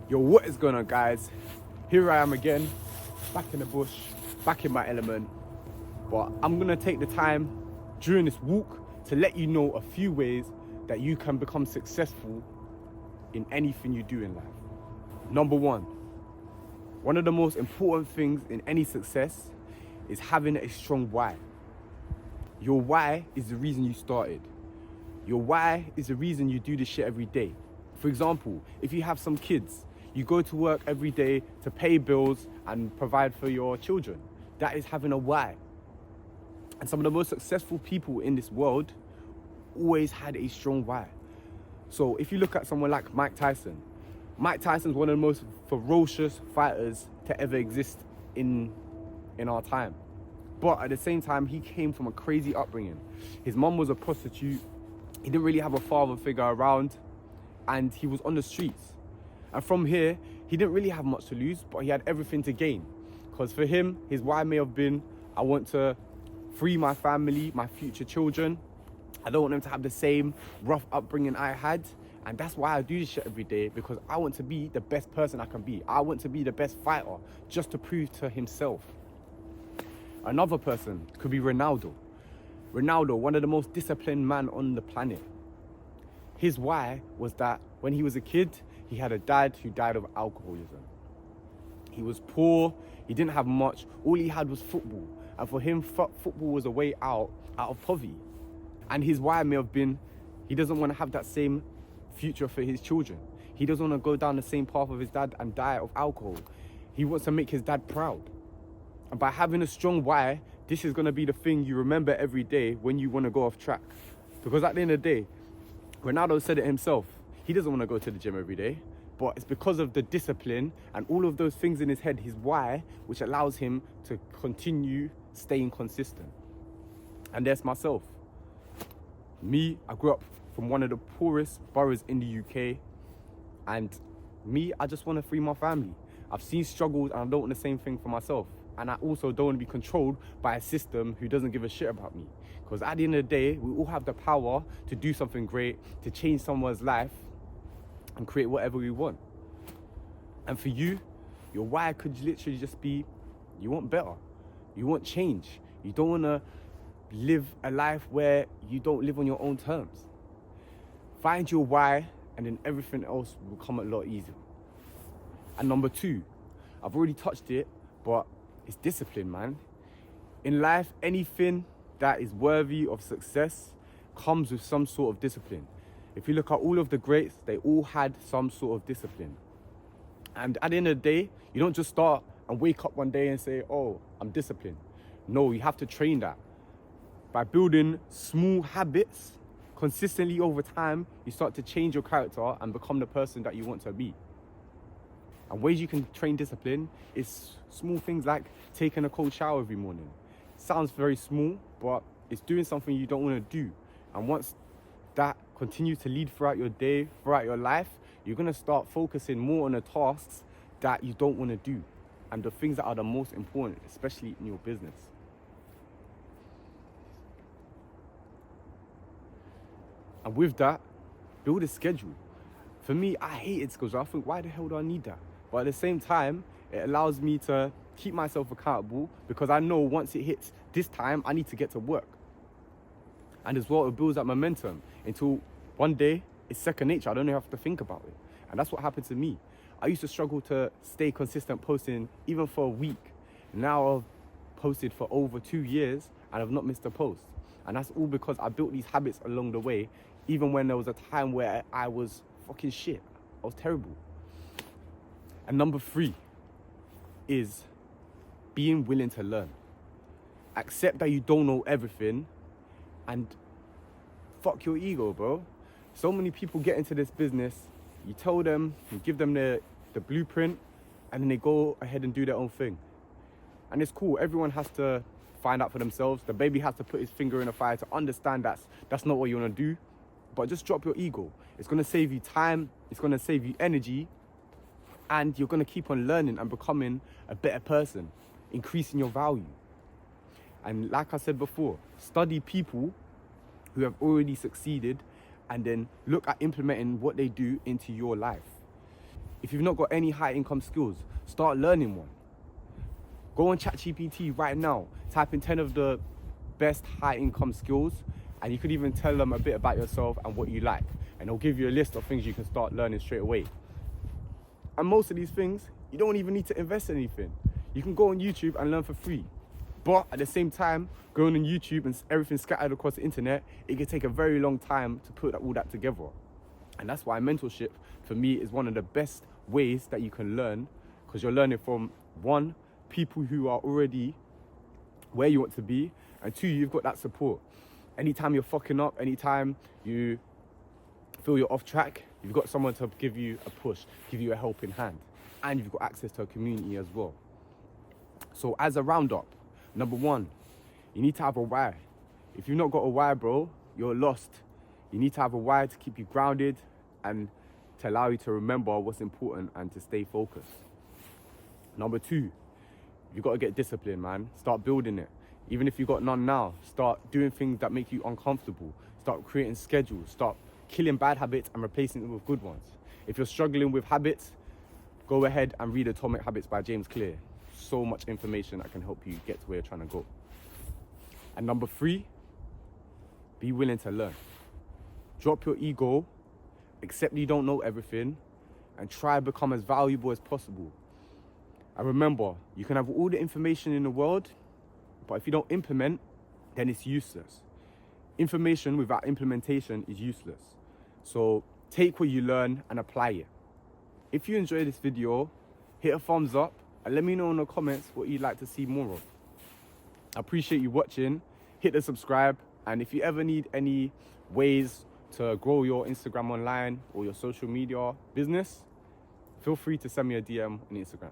Yo, what is going on, guys? Here I am again, back in the bush, back in my element. But I'm gonna take the time during this walk to let you know a few ways that you can become successful in anything you do in life. Number one of the most important things in any success is having a strong why. Your why is the reason you started. Your why is the reason you do this shit every day. For example, if you have some kids, you go to work every day to pay bills and provide for your children. That is having a why. And some of the most successful people in this world always had a strong why. So if you look at someone like Mike Tyson is one of the most ferocious fighters to ever exist in our time. But at the same time, he came from a crazy upbringing. His mom was a prostitute. He didn't really have a father figure around, and he was on the streets. And from here, he didn't really have much to lose, but he had everything to gain. Because for him, his why may have been, I want to free my family, my future children. I don't want them to have the same rough upbringing I had. And that's why I do this shit every day, because I want to be the best person I can be. I want to be the best fighter, just to prove to himself. Another person could be Ronaldo. Ronaldo, one of the most disciplined men on the planet. His why was that when he was a kid, he had a dad who died of alcoholism. He was poor, he didn't have much, all he had was football. And for him, football was a way out of poverty. And his why may have been, he doesn't want to have that same future for his children. He doesn't want to go down the same path of his dad and die of alcohol. He wants to make his dad proud. And by having a strong why, this is going to be the thing you remember every day when you want to go off track. Because at the end of the day, Ronaldo said it himself. He doesn't want to go to the gym every day, but it's because of the discipline and all of those things in his head, his why, which allows him to continue staying consistent. And there's myself. Me, I grew up from one of the poorest boroughs in the UK, and I just want to free my family. I've seen struggles and I don't want the same thing for myself. And I also don't want to be controlled by a system who doesn't give a shit about me. Because at the end of the day, we all have the power to do something great, to change someone's life and create whatever we want. And for you, your why could literally just be, you want better, you want change. You don't want to live a life where you don't live on your own terms. Find your why, and then everything else will come a lot easier. And number two, I've already touched it, but it's discipline, man. In life, anything that is worthy of success comes with some sort of discipline. If you look at all of the greats, they all had some sort of discipline. And at the end of the day, you don't just start and wake up one day and say, oh, I'm disciplined. No, you have to train that. By building small habits consistently over time, you start to change your character and become the person that you want to be. And ways you can train discipline is small things like taking a cold shower every morning. Sounds very small, but it's doing something you don't want to do. And once that continues to lead throughout your day, throughout your life, you're going to start focusing more on the tasks that you don't want to do and the things that are the most important, especially in your business. And with that, build a schedule. For me, I hated schedules. I think, why the hell do I need that? But at the same time, it allows me to keep myself accountable, because I know once it hits this time, I need to get to work. And as well, it builds that momentum until one day it's second nature. I don't even have to think about it. And that's what happened to me. I used to struggle to stay consistent posting even for a week. Now I've posted for over 2 years and I've not missed a post. And that's all because I built these habits along the way, even when there was a time where I was fucking shit. I was terrible. And number three is being willing to learn. Accept that you don't know everything and fuck your ego, bro. So many people get into this business, you tell them, you give them the blueprint, and then they go ahead and do their own thing. And it's cool, everyone has to find out for themselves. The baby has to put his finger in the fire to understand that's not what you want to do. But just drop your ego. It's going to save you time, it's going to save you energy, and you're going to keep on learning and becoming a better person, increasing your value. And like I said before, study people who have already succeeded and then look at implementing what they do into your life. If you've not got any high income skills, start learning one. Go on ChatGPT right now, type in 10 of the best high income skills, and you could even tell them a bit about yourself and what you like. And it'll give you a list of things you can start learning straight away. And most of these things, you don't even need to invest in anything. You can go on YouTube and learn for free. But at the same time, going on YouTube and everything scattered across the internet, it can take a very long time to put all that together. And that's why mentorship, for me, is one of the best ways that you can learn, because you're learning from, one, people who are already where you want to be, and two, you've got that support. Anytime you're fucking up, anytime you feel you're off track, you've got someone to give you a push, give you a helping hand, and you've got access to a community as well. So as a roundup, number one, you need to have a why. If you've not got a why, bro, you're lost. You need to have a why to keep you grounded and to allow you to remember what's important and to stay focused. Number two, you've got to get discipline, man. Start building it. Even if you've got none now, start doing things that make you uncomfortable. Start creating schedules. Start killing bad habits and replacing them with good ones. If you're struggling with habits, go ahead and read Atomic Habits by James Clear. So much information that can help you get to where you're trying to go. And number three, be willing to learn. Drop your ego, accept you don't know everything, and try to become as valuable as possible. And remember, you can have all the information in the world, but if you don't implement, then it's useless. Information without implementation is useless. So take what you learn and apply it. If you enjoyed this video, hit a thumbs up and let me know in the comments what you'd like to see more of. I appreciate you watching. Hit the subscribe, and if you ever need any ways to grow your Instagram online or your social media business, feel free to send me a DM on Instagram.